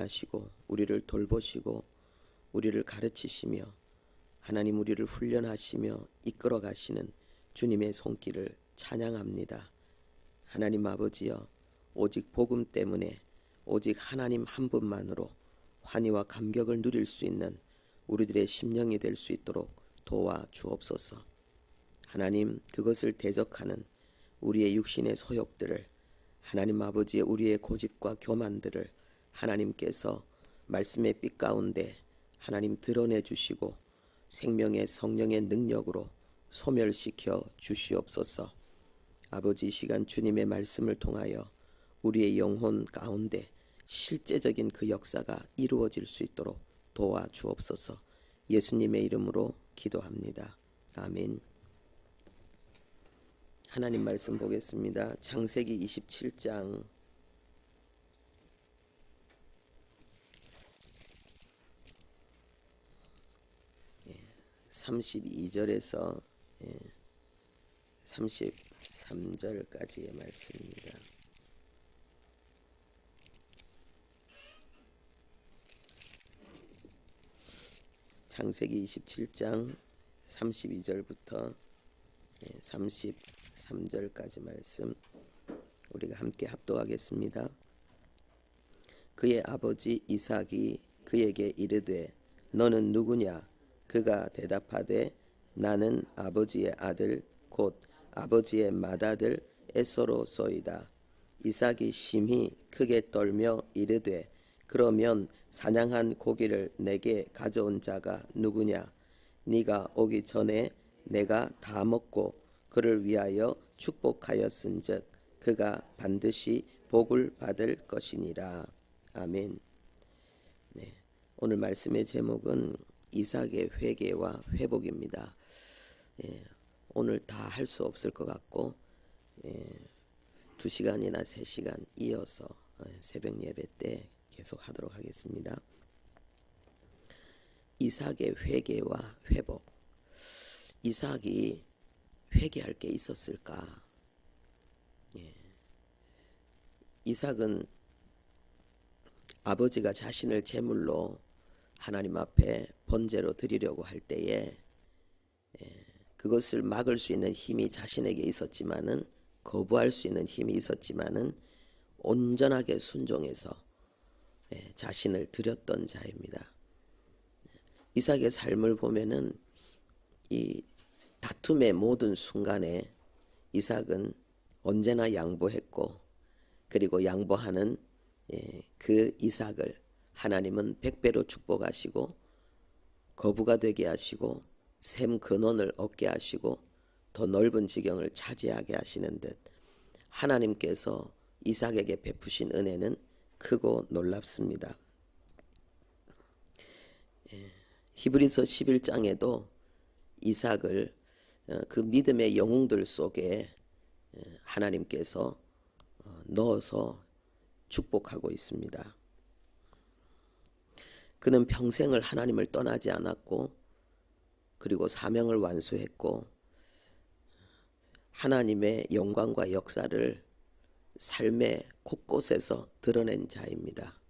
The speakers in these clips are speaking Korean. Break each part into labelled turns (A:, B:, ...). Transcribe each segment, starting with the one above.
A: 인도하시고 우리를 돌보시고 우리를 가르치시며 하나님 우리를 훈련하시며 이끌어 가시는 주님의 손길을 찬양합니다. 하나님 아버지여, 오직 복음 때문에 오직 하나님 한 분만으로 환희와 감격을 누릴 수 있는 우리들의 심령이 될 수 있도록 도와주옵소서. 하나님, 그것을 대적하는 우리의 육신의 소욕들을, 하나님 아버지의 우리의 고집과 교만들을 하나님께서 말씀의 빛 가운데 하나님 드러내 주시고 생명의 성령의 능력으로 소멸시켜 주시옵소서. 아버지, 이 시간 주님의 말씀을 통하여 우리의 영혼 가운데 실제적인 그 역사가 이루어질 수 있도록 도와주옵소서. 예수님의 이름으로 기도합니다. 아멘. 하나님 말씀 보겠습니다. 창세기 27장 32절에서 33절까지의 말씀입니다. 창세기 27장 32절부터 33절까지 말씀 우리가 함께 합독하겠습니다. 그의 아버지 이삭이 그에게 이르되 너는 누구냐? 그가 대답하되 나는 아버지의 아들 곧 아버지의 맏아들 에서로소이다. 이삭이 심히 크게 떨며 이르되 그러면 사냥한 고기를 내게 가져온 자가 누구냐? 네가 오기 전에 내가 다 먹고 그를 위하여 축복하였은즉 그가 반드시 복을 받을 것이니라. 아멘. 네, 오늘 말씀의 제목은 이삭의 회개와 회복입니다. 오늘 다 할 수 없을 것 같고 2시간이나 3시간 이어서 새벽 예배 때 계속 하도록 하겠습니다. 이삭의 회개와 회복. 이삭이 회개할 게 있었을까? 이삭은 아버지가 자신을 제물로 하나님 앞에 번제로 드리려고 할 때에 그것을 막을 수 있는 힘이 자신에게 있었지만은, 거부할 수 있는 힘이 있었지만은 온전하게 순종해서 자신을 드렸던 자입니다. 이삭의 삶을 보면은 이 다툼의 모든 순간에 이삭은 언제나 양보했고, 그리고 양보하는 그 이삭을 하나님은 100배로 축복하시고 거부가 되게 하시고 샘 근원을 얻게 하시고 더 넓은 지경을 차지하게 하시는 듯 하나님께서 이삭에게 베푸신 은혜는 크고 놀랍습니다. 히브리서 11장에도 이삭을 그 믿음의 영웅들 속에 하나님께서 넣어서 축복하고 있습니다. 그는 평생을 하나님을 떠나지 않았고, 그리고 사명을 완수했고, 하나님의 영광과 역사를 삶의 곳곳에서 드러낸 자입니다.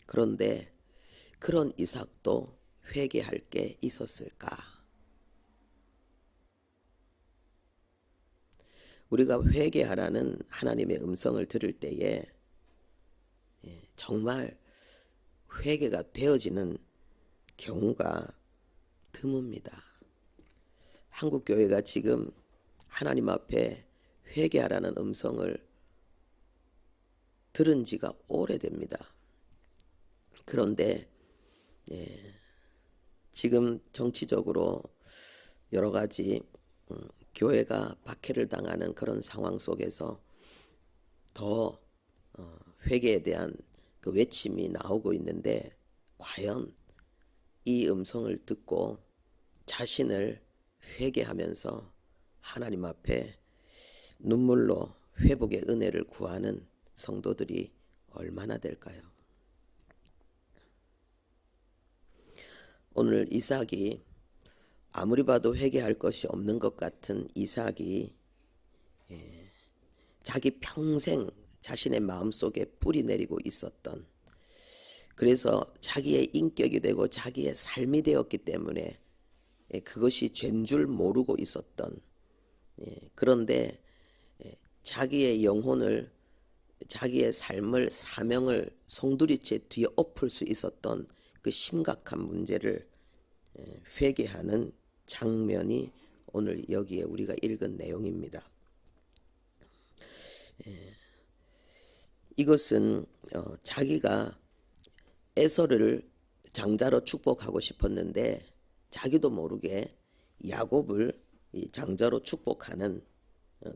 A: 그런데 그런 이삭도 회개할 게 있었을까? 우리가 회개하라는 하나님의 음성을 들을 때에 정말 회개가 되어지는 경우가 드뭅니다. 한국 교회가 지금 하나님 앞에 회개하라는 음성을 들은 지가 오래됩니다. 그런데 지금 정치적으로 여러 가지 교회가 박해를 당하는 그런 상황 속에서 더 회개에 대한 그 외침이 나오고 있는데, 과연 이 음성을 듣고 자신을 회개하면서 하나님 앞에 눈물로 회복의 은혜를 구하는 성도들이 얼마나 될까요? 오늘 이삭이 아무리 봐도 회개할 것이 없는 것 같은 이삭이 자기 평생 자신의 마음속에 뿌리 내리고 있었던 그래서 자기의 인격이 되고 자기의 삶이 되었기 때문에 그것이 죄인 줄 모르고 있었던, 그런데 자기의 영혼을, 자기의 삶을, 사명을 송두리째 뒤에 엎을 수 있었던 그 심각한 문제를 회개하는 장면이 오늘 여기에 우리가 읽은 내용입니다. 이것은 자기가 에서를 장자로 축복하고 싶었는데 자기도 모르게 야곱을 장자로 축복하는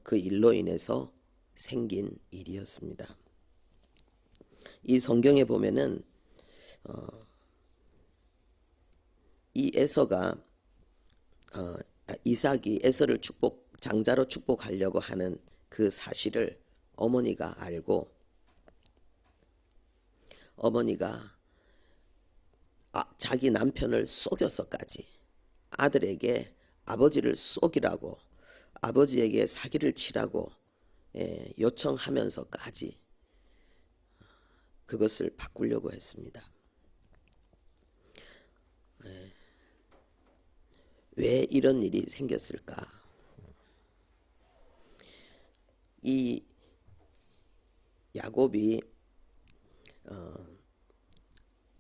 A: 그 일로 인해서 생긴 일이었습니다. 이 성경에 보면은 이 에서가 이삭이 에서를 장자로 축복하려고 하는 그 사실을 어머니가 알고 어머니가 자기 남편을 속여서까지 아들에게 아버지를 속이라고, 아버지에게 사기를 치라고 요청하면서까지 그것을 바꾸려고 했습니다. 왜 이런 일이 생겼을까? 이 야곱이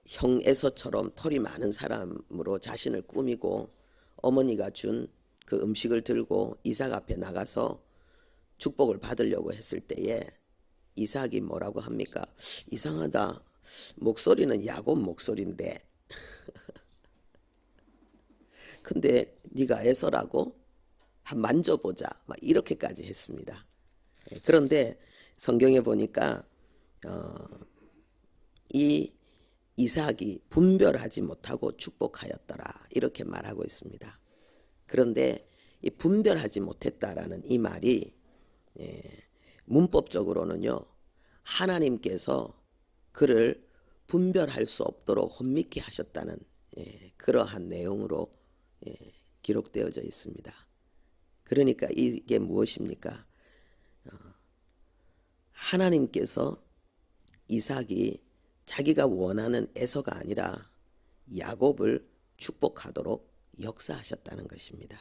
A: 형 에서처럼 털이 많은 사람으로 자신을 꾸미고 어머니가 준 그 음식을 들고 이삭 앞에 나가서 축복을 받으려고 했을 때에 이삭이 뭐라고 합니까? 이상하다. 목소리는 야곱 목소리인데 근데 네가 에서라고? 한 만져보자. 막 이렇게까지 했습니다. 그런데 성경에 보니까 이 이삭이 분별하지 못하고 축복하였더라 이렇게 말하고 있습니다. 그런데 이 분별하지 못했다라는 이 말이 문법적으로는요, 하나님께서 그를 분별할 수 없도록 혼미케 하셨다는 그러한 내용으로 기록되어져 있습니다. 그러니까 이게 무엇입니까? 하나님께서 이삭이 자기가 원하는 에서가 아니라 야곱을 축복하도록 역사하셨다는 것입니다.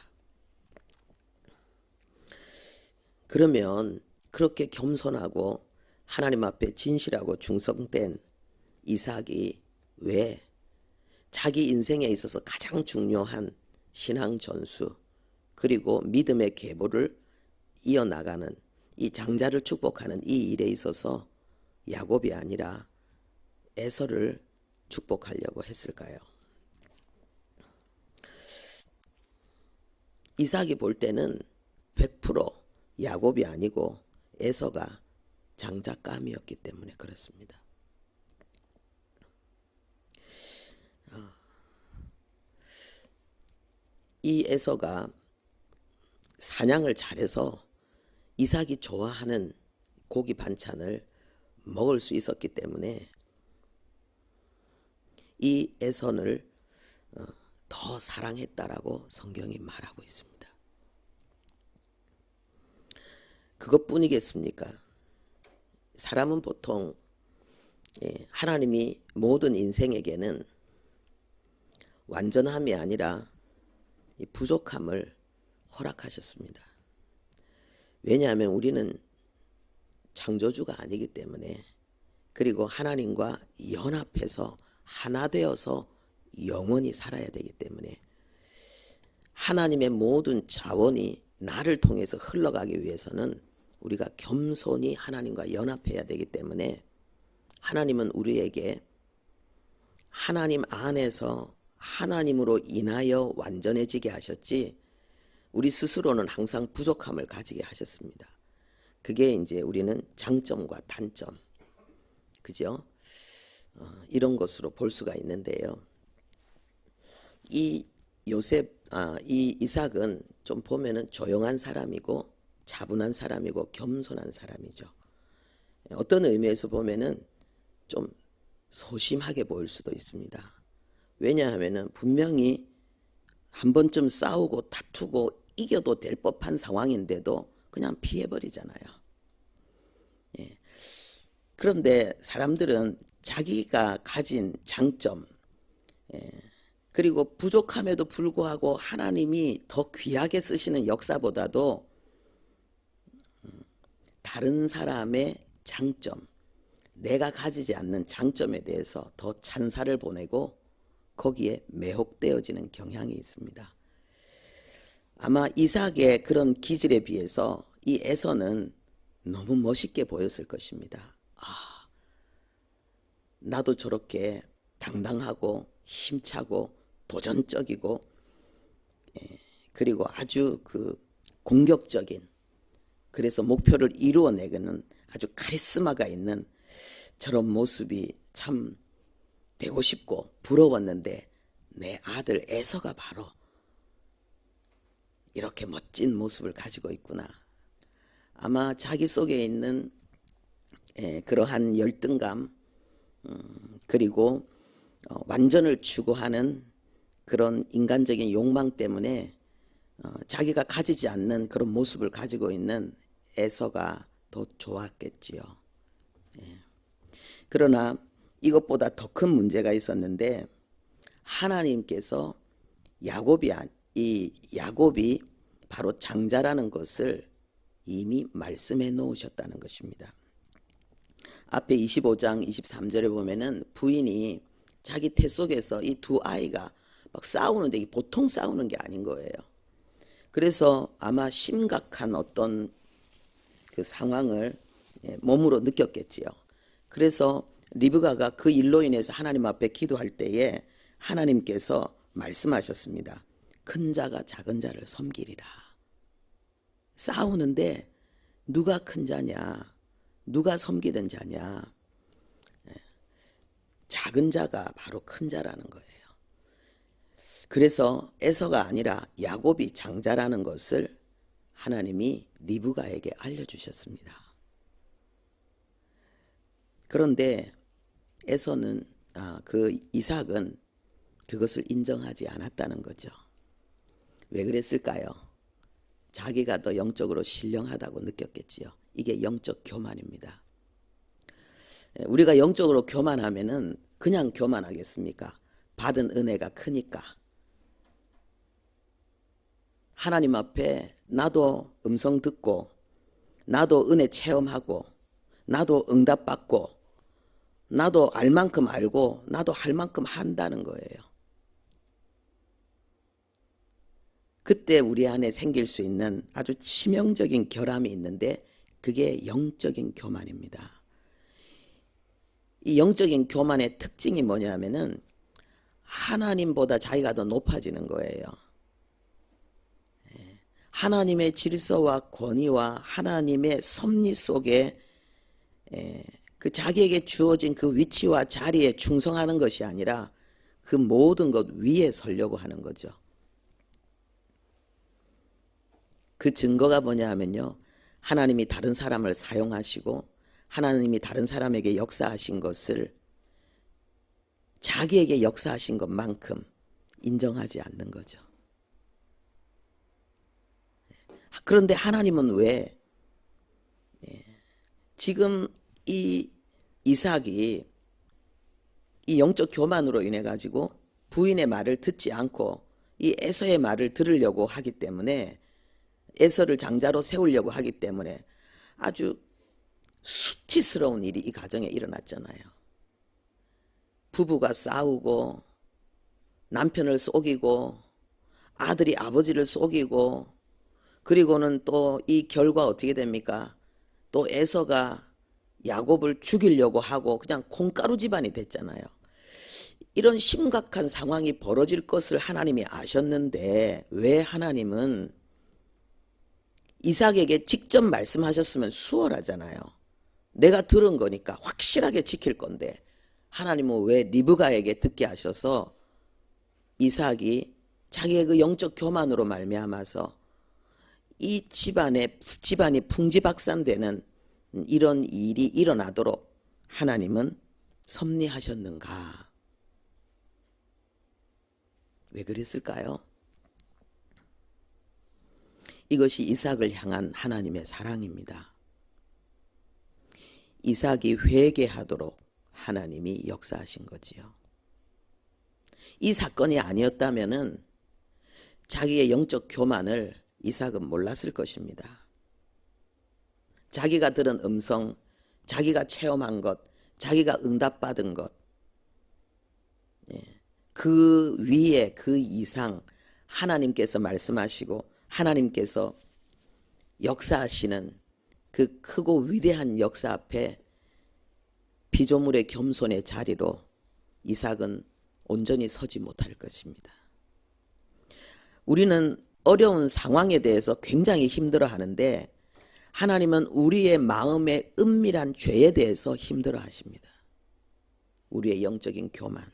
A: 그러면 그렇게 겸손하고 하나님 앞에 진실하고 충성된 이삭이 왜 자기 인생에 있어서 가장 중요한 신앙 전수 그리고 믿음의 계보를 이어나가는 이 장자를 축복하는 이 일에 있어서 야곱이 아니라 에서를 축복하려고 했을까요? 이삭이 볼 때는 100% 야곱이 아니고 에서가 장자감이었기 때문에 그렇습니다. 이 에서가 사냥을 잘해서 이삭이 좋아하는 고기 반찬을 먹을 수 있었기 때문에 이 에서를 더 사랑했다라고 성경이 말하고 있습니다. 그것뿐이겠습니까? 사람은 보통 하나님이 모든 인생에게는 완전함이 아니라 부족함을 허락하셨습니다. 왜냐하면 우리는 창조주가 아니기 때문에, 그리고 하나님과 연합해서 하나 되어서 영원히 살아야 되기 때문에 하나님의 모든 자원이 나를 통해서 흘러가기 위해서는 우리가 겸손히 하나님과 연합해야 되기 때문에 하나님은 우리에게 하나님 안에서 하나님으로 인하여 완전해지게 하셨지 우리 스스로는 항상 부족함을 가지게 하셨습니다. 그게 이제 우리는 장점과 단점, 그죠? 이런 것으로 볼 수가 있는데요. 이 이삭은 좀 보면은 조용한 사람이고 차분한 사람이고 겸손한 사람이죠. 어떤 의미에서 보면은 좀 소심하게 보일 수도 있습니다. 왜냐하면은 분명히 한 번쯤 싸우고 다투고 이겨도 될 법한 상황인데도 그냥 피해버리잖아요. 그런데 사람들은 자기가 가진 장점, 그리고 부족함에도 불구하고 하나님이 더 귀하게 쓰시는 역사보다도 다른 사람의 장점, 내가 가지지 않는 장점에 대해서 더 찬사를 보내고 거기에 매혹되어지는 경향이 있습니다. 아마 이삭의 그런 기질에 비해서 이 에서는 너무 멋있게 보였을 것입니다. 나도 저렇게 당당하고 힘차고 도전적이고 그리고 아주 그 공격적인, 그래서 목표를 이루어내는 아주 카리스마가 있는 저런 모습이 참 되고 싶고 부러웠는데 내 아들 에서가 바로 이렇게 멋진 모습을 가지고 있구나. 아마 자기 속에 있는 그러한 열등감, 그리고 완전을 추구하는 그런 인간적인 욕망 때문에 자기가 가지지 않는 그런 모습을 가지고 있는 에서가 더 좋았겠지요. 그러나 이것보다 더 큰 문제가 있었는데 하나님께서 야곱이 바로 장자라는 것을 이미 말씀해 놓으셨다는 것입니다. 앞에 25장 23절에 보면은 부인이 자기 태 속에서 이 두 아이가 막 싸우는데 이게 보통 싸우는 게 아닌 거예요. 그래서 아마 심각한 어떤 그 상황을 몸으로 느꼈겠지요. 그래서 리브가가 그 일로 인해서 하나님 앞에 기도할 때에 하나님께서 말씀하셨습니다. 큰 자가 작은 자를 섬기리라. 싸우는데 누가 큰 자냐, 누가 섬기는 자냐, 작은 자가 바로 큰 자라는 거예요. 그래서 에서가 아니라 야곱이 장자라는 것을 하나님이 리브가에게 알려주셨습니다. 그런데 에서는 그 이삭은 그것을 인정하지 않았다는 거죠. 왜 그랬을까요? 자기가 더 영적으로 신령하다고 느꼈겠지요. 이게 영적 교만입니다. 우리가 영적으로 교만하면은 그냥 교만하겠습니까? 받은 은혜가 크니까. 하나님 앞에 나도 음성 듣고, 나도 은혜 체험하고, 나도 응답받고, 나도 알 만큼 알고, 나도 할 만큼 한다는 거예요. 그때 우리 안에 생길 수 있는 아주 치명적인 결함이 있는데 그게 영적인 교만입니다. 이 영적인 교만의 특징이 뭐냐면은 하나님보다 자기가 더 높아지는 거예요. 하나님의 질서와 권위와 하나님의 섭리 속에 그 자기에게 주어진 그 위치와 자리에 충성하는 것이 아니라 그 모든 것 위에 서려고 하는 거죠. 그 증거가 뭐냐 하면요, 하나님이 다른 사람을 사용하시고 하나님이 다른 사람에게 역사하신 것을 자기에게 역사하신 것만큼 인정하지 않는 거죠. 그런데 하나님은 왜 지금 이 이삭이 이 영적 교만으로 인해 가지고 부인의 말을 듣지 않고 이 에서의 말을 들으려고 하기 때문에, 에서를 장자로 세우려고 하기 때문에 아주 수치스러운 일이 이 가정에 일어났잖아요. 부부가 싸우고 남편을 속이고 아들이 아버지를 속이고, 그리고는 또 이 결과 어떻게 됩니까? 또 에서가 야곱을 죽이려고 하고 그냥 콩가루 집안이 됐잖아요. 이런 심각한 상황이 벌어질 것을 하나님이 아셨는데 왜 하나님은 이삭에게 직접 말씀하셨으면 수월하잖아요. 내가 들은 거니까 확실하게 지킬 건데 하나님은 왜 리브가에게 듣게 하셔서 이삭이 자기의 그 영적 교만으로 말미암아서 이 집안이 풍지박산되는 이런 일이 일어나도록 하나님은 섭리하셨는가? 왜 그랬을까요? 이것이 이삭을 향한 하나님의 사랑입니다. 이삭이 회개하도록 하나님이 역사하신 거지요. 이 사건이 아니었다면은 자기의 영적 교만을 이삭은 몰랐을 것입니다. 자기가 들은 음성, 자기가 체험한 것, 자기가 응답받은 것, 그 위에 그 이상 하나님께서 말씀하시고 하나님께서 역사하시는 그 크고 위대한 역사 앞에 피조물의 겸손의 자리로 이삭은 온전히 서지 못할 것입니다. 우리는 어려운 상황에 대해서 굉장히 힘들어 하는데 하나님은 우리의 마음의 은밀한 죄에 대해서 힘들어 하십니다. 우리의 영적인 교만.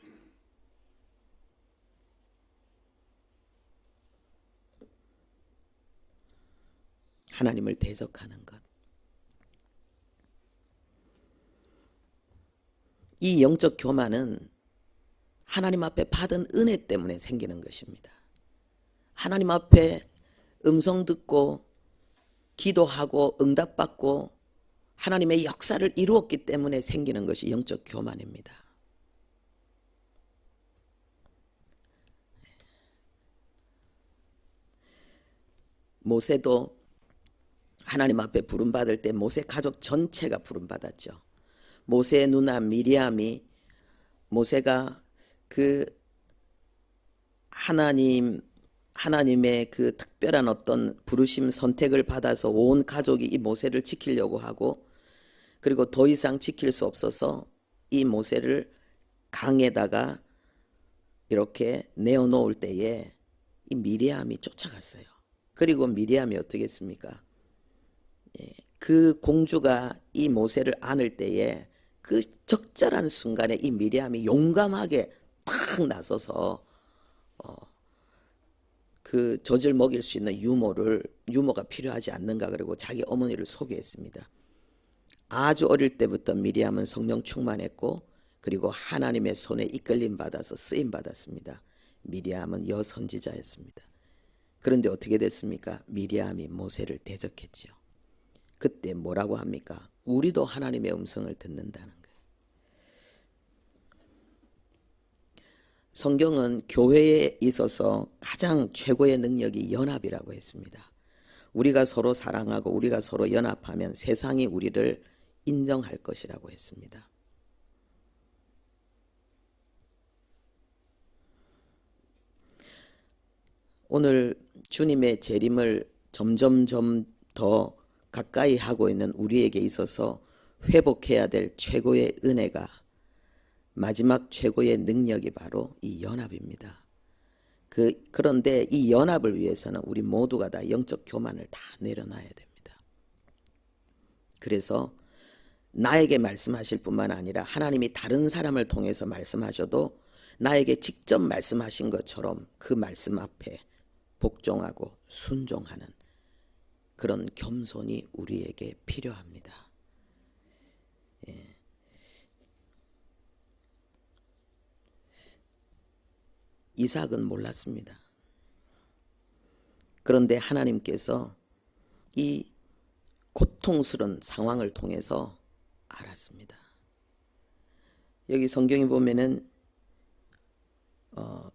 A: 하나님을 대적하는 것. 이 영적 교만은 하나님 앞에 받은 은혜 때문에 생기는 것입니다. 하나님 앞에 음성 듣고 기도하고 응답받고 하나님의 역사를 이루었기 때문에 생기는 것이 영적 교만입니다. 모세도 하나님 앞에 부름받을 때 모세 가족 전체가 부름받았죠. 모세의 누나 미리암이 모세가 그 하나님의 그 특별한 어떤 부르심 선택을 받아서 온 가족이 이 모세를 지키려고 하고 그리고 더 이상 지킬 수 없어서 이 모세를 강에다가 이렇게 내어놓을 때에 이 미리암이 쫓아갔어요. 그리고 미리암이 어떻게 했습니까? 그 공주가 이 모세를 안을 때에 그 적절한 순간에 이 미리암이 용감하게 탁 나서서 그 젖을 먹일 수 있는 유모가 필요하지 않는가 그리고 자기 어머니를 소개했습니다. 아주 어릴 때부터 미리암은 성령 충만했고 그리고 하나님의 손에 이끌림 받아서 쓰임 받았습니다. 미리암은 여선지자였습니다. 그런데 어떻게 됐습니까? 미리암이 모세를 대적했지요. 그때 뭐라고 합니까? 우리도 하나님의 음성을 듣는다는 거예요. 성경은 교회에 있어서 가장 최고의 능력이 연합이라고 했습니다. 우리가 서로 사랑하고 우리가 서로 연합하면 세상이 우리를 인정할 것이라고 했습니다. 오늘 주님의 재림을 점점점 더 가까이 하고 있는 우리에게 있어서 회복해야 될 최고의 은혜가 마지막 최고의 능력이 바로 이 연합입니다. 그런데 이 연합을 위해서는 우리 모두가 다 영적 교만을 다 내려놔야 됩니다. 그래서 나에게 말씀하실 뿐만 아니라 하나님이 다른 사람을 통해서 말씀하셔도 나에게 직접 말씀하신 것처럼 그 말씀 앞에 복종하고 순종하는 그런 겸손이 우리에게 필요합니다. 이삭은 몰랐습니다. 그런데 하나님께서 이 고통스러운 상황을 통해서 알았습니다. 여기 성경에 보면은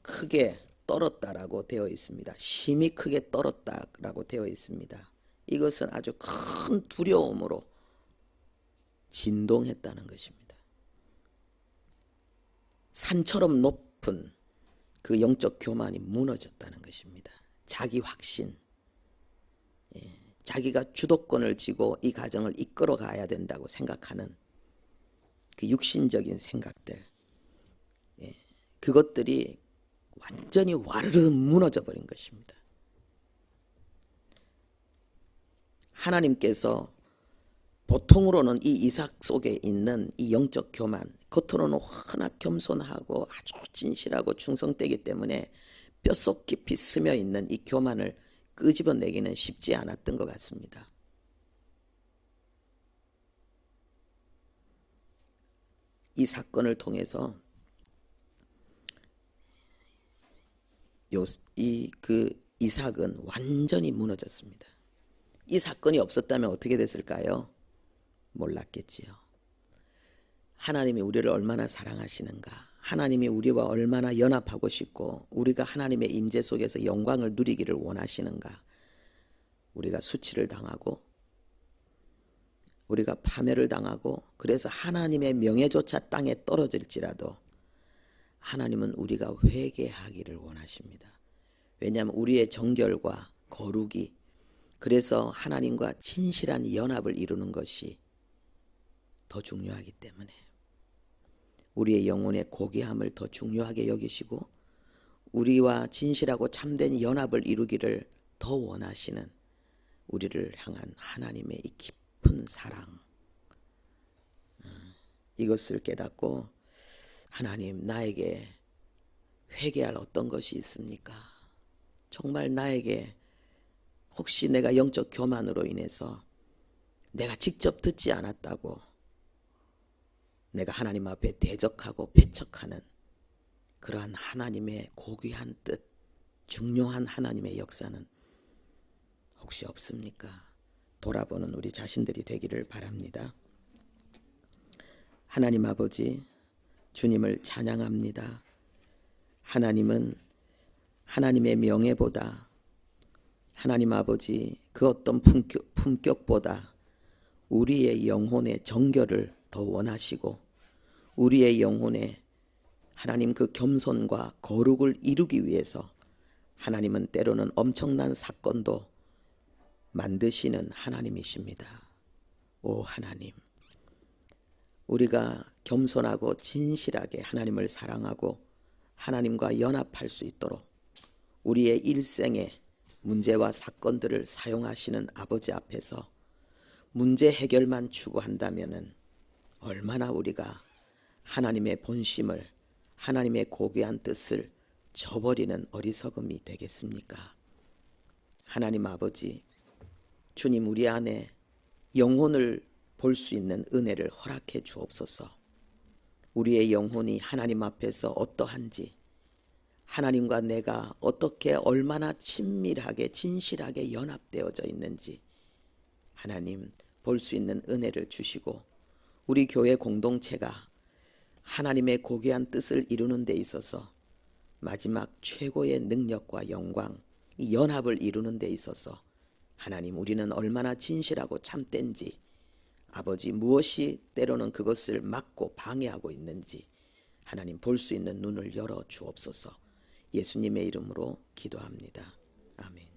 A: 크게 떨었다라고 되어 있습니다. 심히 크게 떨었다라고 되어 있습니다. 이것은 아주 큰 두려움으로 진동했다는 것입니다. 산처럼 높은 그 영적 교만이 무너졌다는 것입니다. 자기 확신, 자기가 주도권을 쥐고 이 가정을 이끌어 가야 된다고 생각하는 그 육신적인 생각들, 그것들이 완전히 와르르 무너져 버린 것입니다. 하나님께서 보통으로는 이 이삭 속에 있는 이 영적 교만, 겉으로는 워낙 겸손하고 아주 진실하고 충성되기 때문에 뼛속 깊이 스며 있는 이 교만을 끄집어내기는 쉽지 않았던 것 같습니다. 이 사건을 통해서 이삭은 완전히 무너졌습니다. 이 사건이 없었다면 어떻게 됐을까요? 몰랐겠지요. 하나님이 우리를 얼마나 사랑하시는가, 하나님이 우리와 얼마나 연합하고 싶고 우리가 하나님의 임재 속에서 영광을 누리기를 원하시는가. 우리가 수치를 당하고 우리가 파멸을 당하고 그래서 하나님의 명예조차 땅에 떨어질지라도 하나님은 우리가 회개하기를 원하십니다. 왜냐하면 우리의 정결과 거룩이, 그래서 하나님과 진실한 연합을 이루는 것이 더 중요하기 때문에 우리의 영혼의 고귀함을 더 중요하게 여기시고 우리와 진실하고 참된 연합을 이루기를 더 원하시는 우리를 향한 하나님의 이 깊은 사랑, 이것을 깨닫고 하나님, 나에게 회개할 어떤 것이 있습니까? 정말 나에게 혹시 내가 영적 교만으로 인해서 내가 직접 듣지 않았다고 내가 하나님 앞에 대적하고 배척하는 그러한 하나님의 고귀한 뜻, 중요한 하나님의 역사는 혹시 없습니까? 돌아보는 우리 자신들이 되기를 바랍니다. 하나님 아버지, 주님을 찬양합니다. 하나님은 하나님의 명예보다, 하나님 아버지 그 어떤 품격보다 우리의 영혼의 정결을 더 원하시고 우리의 영혼에 하나님 그 겸손과 거룩을 이루기 위해서 하나님은 때로는 엄청난 사건도 만드시는 하나님이십니다. 오 하나님, 우리가 겸손하고 진실하게 하나님을 사랑하고 하나님과 연합할 수 있도록 우리의 일생의 문제와 사건들을 사용하시는 아버지 앞에서 문제 해결만 추구한다면은 얼마나 우리가 하나님의 본심을, 하나님의 고귀한 뜻을 저버리는 어리석음이 되겠습니까? 하나님 아버지, 주님 우리 안에 영혼을 볼 수 있는 은혜를 허락해 주옵소서. 우리의 영혼이 하나님 앞에서 어떠한지, 하나님과 내가 어떻게 얼마나 친밀하게 진실하게 연합되어져 있는지 하나님 볼 수 있는 은혜를 주시고 우리 교회 공동체가 하나님의 고귀한 뜻을 이루는 데 있어서 마지막 최고의 능력과 영광, 이 연합을 이루는 데 있어서 하나님 우리는 얼마나 진실하고 참된지, 아버지 무엇이 때로는 그것을 막고 방해하고 있는지 하나님 볼 수 있는 눈을 열어 주옵소서. 예수님의 이름으로 기도합니다. 아멘.